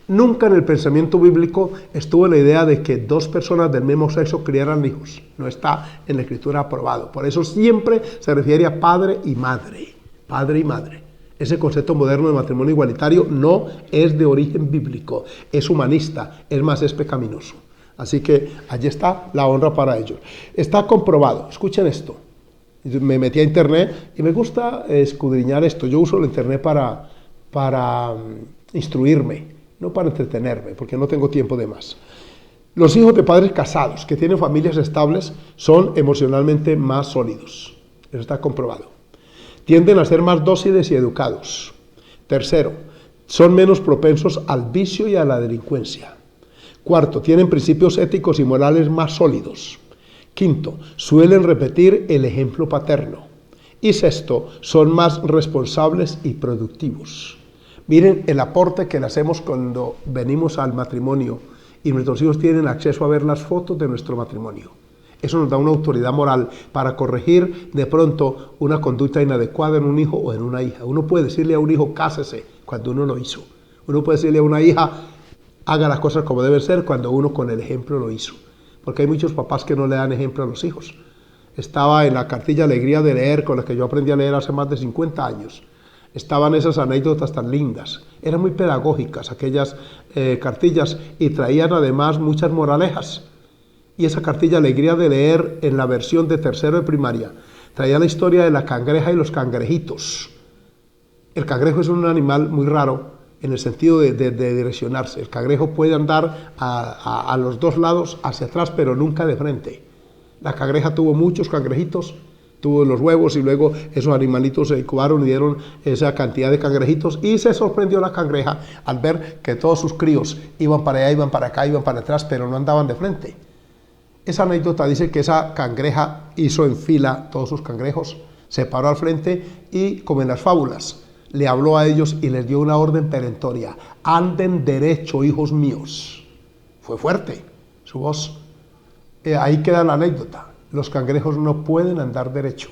Nunca en el pensamiento bíblico estuvo la idea de que dos personas del mismo sexo criaran hijos. No está en la Escritura aprobado. Por eso siempre se refiere a padre y madre. Padre y madre. Ese concepto moderno de matrimonio igualitario no es de origen bíblico, es humanista, es más, es pecaminoso. Así que allí está la honra para ellos. Está comprobado, escuchen esto. Me metí a internet y me gusta escudriñar esto. Yo uso el internet para para instruirme, no para entretenerme, porque no tengo tiempo de más. Los hijos de padres casados que tienen familias estables son emocionalmente más sólidos. Eso está comprobado. Tienden a ser más dóciles y educados. Tercero, son menos propensos al vicio y a la delincuencia. Cuarto, tienen principios éticos y morales más sólidos. Quinto, suelen repetir el ejemplo paterno. Y sexto, son más responsables y productivos. Miren el aporte que le hacemos cuando venimos al matrimonio y nuestros hijos tienen acceso a ver las fotos de nuestro matrimonio. Eso nos da una autoridad moral para corregir de pronto una conducta inadecuada en un hijo o en una hija. Uno puede decirle a un hijo, cásese, cuando uno lo hizo. Uno puede decirle a una hija, haga las cosas como deben ser, cuando uno con el ejemplo lo hizo. Porque hay muchos papás que no le dan ejemplo a los hijos. Estaba en la cartilla Alegría de Leer, con la que yo aprendí a leer hace más de 50 años. Estaban esas anécdotas tan lindas. Eran muy pedagógicas aquellas cartillas y traían además muchas moralejas. Y esa cartilla Alegría de Leer, en la versión de tercero de primaria, traía la historia de la cangreja y los cangrejitos. El cangrejo es un animal muy raro en el sentido de direccionarse. El cangrejo puede andar a los dos lados hacia atrás, pero nunca de frente. La cangreja tuvo muchos cangrejitos, tuvo los huevos y luego esos animalitos se incubaron y dieron esa cantidad de cangrejitos, y se sorprendió la cangreja al ver que todos sus críos iban para allá, iban para acá, iban para atrás, pero no andaban de frente. Esa anécdota dice que esa cangreja hizo en fila todos sus cangrejos, se paró al frente y, como en las fábulas, le habló a ellos y les dio una orden perentoria: anden derecho, hijos míos. Fue fuerte su voz. Ahí queda la anécdota. Los cangrejos no pueden andar derecho,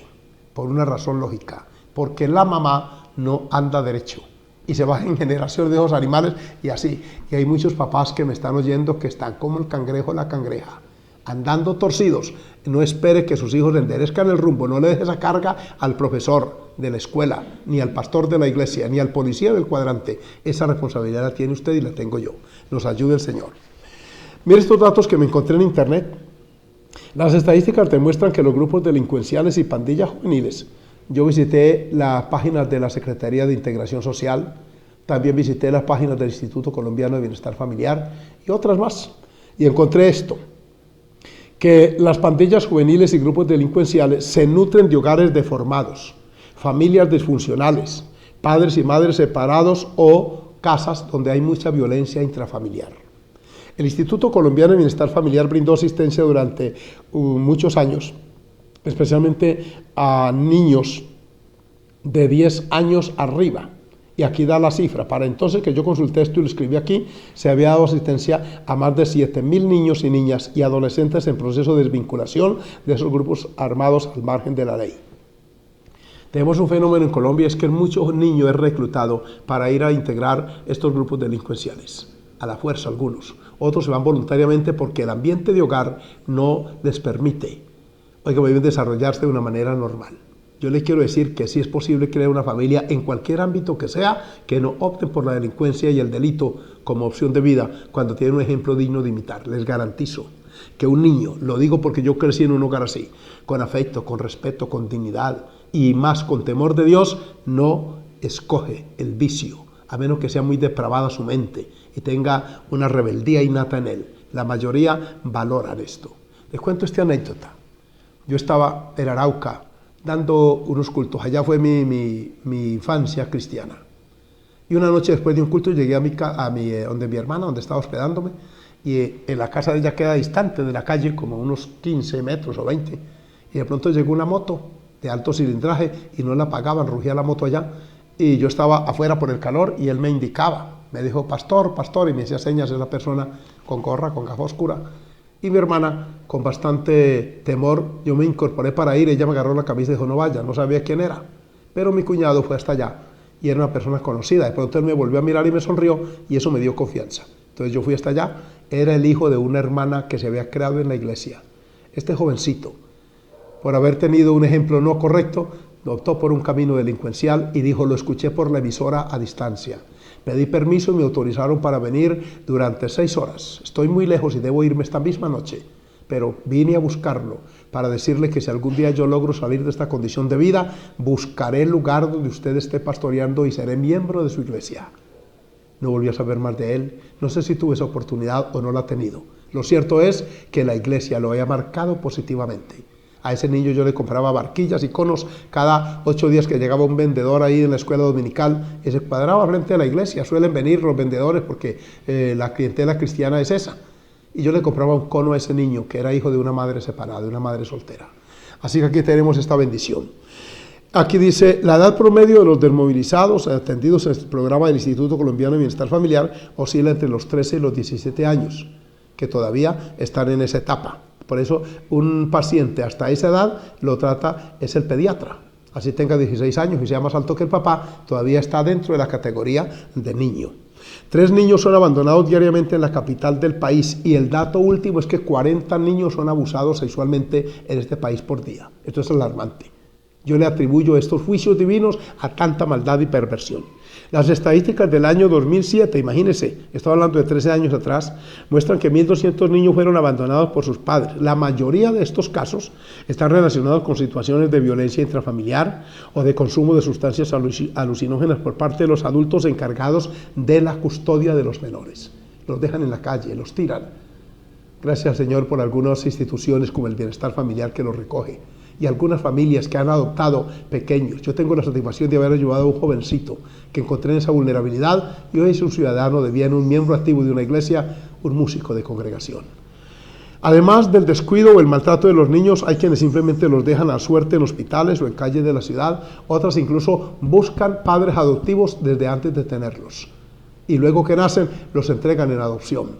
por una razón lógica, porque la mamá no anda derecho, y se va en generaciones de esos animales, y así. Y hay muchos papás que me están oyendo que están como el cangrejo o la cangreja, andando torcidos. No espere que sus hijos enderezcan el rumbo, no le deje esa carga al profesor de la escuela, ni al pastor de la iglesia, ni al policía del cuadrante. Esa responsabilidad la tiene usted y la tengo yo. Nos ayude el Señor. Mire estos datos que me encontré en internet. Las estadísticas demuestran que los grupos delincuenciales y pandillas juveniles, yo visité las páginas de la Secretaría de Integración Social, también visité las páginas del Instituto Colombiano de Bienestar Familiar y otras más, y encontré esto: que las pandillas juveniles y grupos delincuenciales se nutren de hogares deformados, familias disfuncionales, padres y madres separados o casas donde hay mucha violencia intrafamiliar. El Instituto Colombiano de Bienestar Familiar brindó asistencia durante muchos años, especialmente a niños de 10 años arriba. Y aquí da la cifra. Para entonces que yo consulté esto y lo escribí aquí, se había dado asistencia a más de 7.000 niños y niñas y adolescentes en proceso de desvinculación de esos grupos armados al margen de la ley. Tenemos un fenómeno en Colombia, es que muchos niños es reclutado para ir a integrar estos grupos delincuenciales. A la fuerza algunos, otros se van voluntariamente porque el ambiente de hogar no les permite, deben desarrollarse de una manera normal. Yo les quiero decir que sí es posible crear una familia en cualquier ámbito que sea, que no opten por la delincuencia y el delito como opción de vida cuando tienen un ejemplo digno de imitar. Les garantizo que un niño, lo digo porque yo crecí en un hogar así, con afecto, con respeto, con dignidad y más con temor de Dios, no escoge el vicio, a menos que sea muy depravada su mente y tenga una rebeldía innata en él. La mayoría valoran esto. Les cuento esta anécdota. Yo estaba en Arauca dando unos cultos. Allá fue mi infancia cristiana. Y una noche después de un culto llegué donde mi hermana, donde estaba hospedándome, y en la casa de ella queda distante de la calle, como unos 15 metros o 20. Y de pronto llegó una moto de alto cilindraje y no la pagaban, rugía la moto allá. Y yo estaba afuera por el calor y él me indicaba. Me dijo, pastor, pastor, y me hacía señas de la persona con gorra, con gafa oscura. Y mi hermana, con bastante temor, yo me incorporé para ir, ella me agarró la camisa y dijo, no vaya, no sabía quién era. Pero mi cuñado fue hasta allá, y era una persona conocida. De pronto él me volvió a mirar y me sonrió, y eso me dio confianza. Entonces yo fui hasta allá, era el hijo de una hermana que se había creado en la iglesia. Este jovencito, por haber tenido un ejemplo no correcto, optó por un camino delincuencial y dijo, lo escuché por la emisora a distancia. Pedí permiso y me autorizaron para venir durante 6 horas. Estoy muy lejos y debo irme esta misma noche, pero vine a buscarlo para decirle que si algún día yo logro salir de esta condición de vida, buscaré el lugar donde usted esté pastoreando y seré miembro de su iglesia. No volví a saber más de él. No sé si tuve esa oportunidad o no la ha tenido. Lo cierto es que la iglesia lo había marcado positivamente. A ese niño yo le compraba barquillas y conos cada 8 días que llegaba un vendedor ahí en la escuela dominical y se cuadraba frente a la iglesia. Suelen venir los vendedores porque la clientela cristiana es esa. Y yo le compraba un cono a ese niño que era hijo de una madre separada, de una madre soltera. Así que aquí tenemos esta bendición. Aquí dice, la edad promedio de los desmovilizados atendidos en el programa del Instituto Colombiano de Bienestar Familiar oscila entre los 13 y los 17 años, que todavía están en esa etapa. Por eso un paciente hasta esa edad lo trata es el pediatra. Así tenga 16 años y sea más alto que el papá, todavía está dentro de la categoría de niño. 3 niños son abandonados diariamente en la capital del país y el dato último es que 40 niños son abusados sexualmente en este país por día. Esto es alarmante. Yo le atribuyo estos juicios divinos a tanta maldad y perversión. Las estadísticas del año 2007, imagínense, estoy hablando de 13 años atrás, muestran que 1.200 niños fueron abandonados por sus padres. La mayoría de estos casos están relacionados con situaciones de violencia intrafamiliar o de consumo de sustancias alucinógenas por parte de los adultos encargados de la custodia de los menores. Los dejan en la calle, los tiran. Gracias al Señor por algunas instituciones como el Bienestar Familiar que los recoge. Y algunas familias que han adoptado pequeños. Yo tengo la satisfacción de haber ayudado a un jovencito que encontré en esa vulnerabilidad y hoy es un ciudadano de bien, un miembro activo de una iglesia, un músico de congregación. Además del descuido o el maltrato de los niños, hay quienes simplemente los dejan a suerte en hospitales o en calles de la ciudad, otras incluso buscan padres adoptivos desde antes de tenerlos. Y luego que nacen, los entregan en adopción.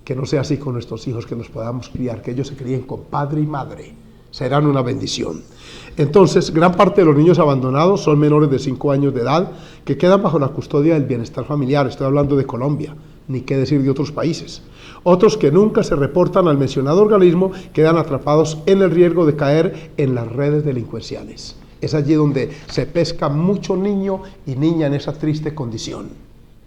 Que no sea así con nuestros hijos, que nos podamos criar, que ellos se críen con padre y madre. Serán una bendición. Entonces, gran parte de los niños abandonados son menores de 5 años de edad que quedan bajo la custodia del Bienestar Familiar. Estoy hablando de Colombia, ni qué decir de otros países. Otros que nunca se reportan al mencionado organismo quedan atrapados en el riesgo de caer en las redes delincuenciales. Es allí donde se pesca mucho niño y niña en esa triste condición.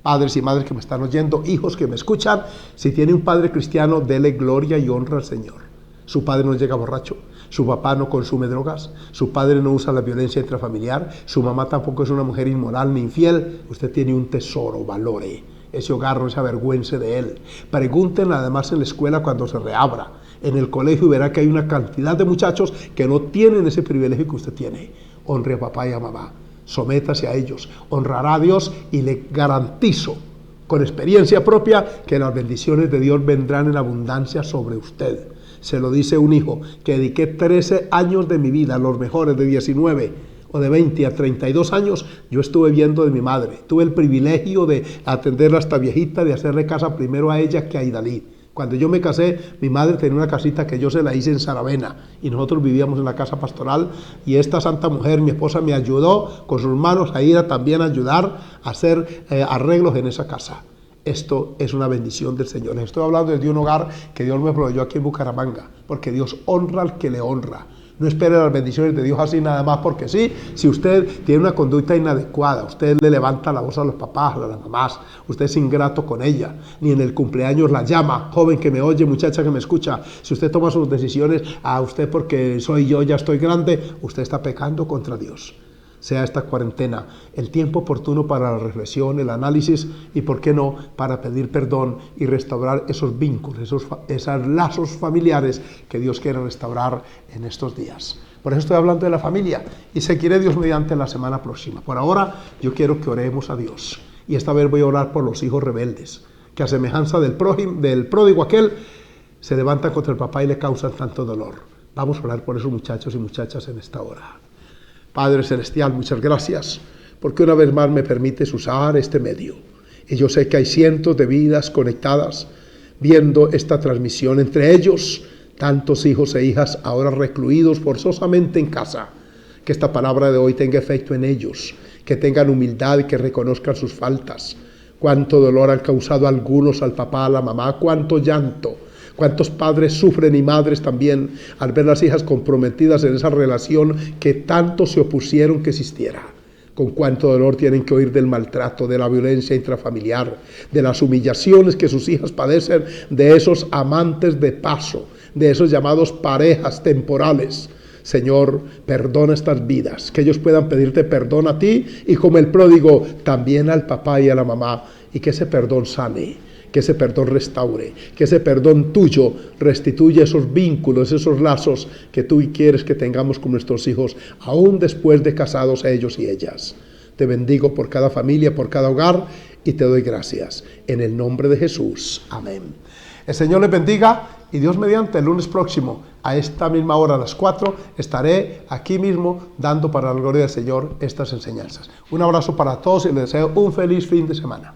Padres y madres que me están oyendo, hijos que me escuchan, si tiene un padre cristiano, dele gloria y honra al Señor. Su padre no llega borracho, su papá no consume drogas, su padre no usa la violencia intrafamiliar, su mamá tampoco es una mujer inmoral ni infiel. Usted tiene un tesoro, valore ese hogar, no se avergüence de él. Pregunten además en la escuela cuando se reabra, en el colegio, y verá que hay una cantidad de muchachos que no tienen ese privilegio que usted tiene. Honre a papá y a mamá, sométase a ellos, honrará a Dios y le garantizo con experiencia propia que las bendiciones de Dios vendrán en abundancia sobre usted. Se lo dice un hijo que dediqué 13 años de mi vida, los mejores de 19 o de 20 a 32 años, yo estuve viendo de mi madre. Tuve el privilegio de atenderla hasta viejita, de hacerle casa primero a ella que a Idalí. Cuando yo me casé, mi madre tenía una casita que yo se la hice en Saravena y nosotros vivíamos en la casa pastoral y esta santa mujer, mi esposa, me ayudó con sus manos a ir a también ayudar a hacer arreglos en esa casa. Esto es una bendición del Señor. Les estoy hablando desde un hogar que Dios me proveyó aquí en Bucaramanga, porque Dios honra al que le honra. No espere las bendiciones de Dios así nada más porque sí. Si usted tiene una conducta inadecuada, usted le levanta la voz a los papás, a las mamás, usted es ingrato con ella, ni en el cumpleaños la llama, joven que me oye, muchacha que me escucha, si usted toma sus decisiones a usted porque soy yo, ya estoy grande, usted está pecando contra Dios. Sea esta cuarentena el tiempo oportuno para la reflexión, el análisis y, ¿por qué no?, para pedir perdón y restaurar esos vínculos, esos lazos familiares que Dios quiere restaurar en estos días. Por eso estoy hablando de la familia y seguiré Dios mediante la semana próxima. Por ahora yo quiero que oremos a Dios y esta vez voy a orar por los hijos rebeldes que a semejanza del pródigo aquel se levantan contra el papá y le causan tanto dolor. Vamos a orar por esos muchachos y muchachas en esta hora. Padre Celestial, muchas gracias, porque una vez más me permites usar este medio. Y yo sé que hay cientos de vidas conectadas viendo esta transmisión, entre ellos tantos hijos e hijas ahora recluidos forzosamente en casa. Que esta palabra de hoy tenga efecto en ellos, que tengan humildad y que reconozcan sus faltas. Cuánto dolor han causado algunos al papá, a la mamá, cuánto llanto. Cuántos padres sufren y madres también al ver las hijas comprometidas en esa relación que tanto se opusieron que existiera. Con cuánto dolor tienen que oír del maltrato, de la violencia intrafamiliar, de las humillaciones que sus hijas padecen, de esos amantes de paso, de esos llamados parejas temporales. Señor, perdona estas vidas, que ellos puedan pedirte perdón a ti y como el pródigo, también al papá y a la mamá, y que ese perdón sane, que ese perdón restaure, que ese perdón tuyo restituya esos vínculos, esos lazos que tú quieres que tengamos con nuestros hijos, aún después de casados ellos y ellas. Te bendigo por cada familia, por cada hogar, y te doy gracias. En el nombre de Jesús. Amén. El Señor les bendiga y Dios mediante el lunes próximo a esta misma hora, a las 4, estaré aquí mismo dando para la gloria del Señor estas enseñanzas. Un abrazo para todos y les deseo un feliz fin de semana.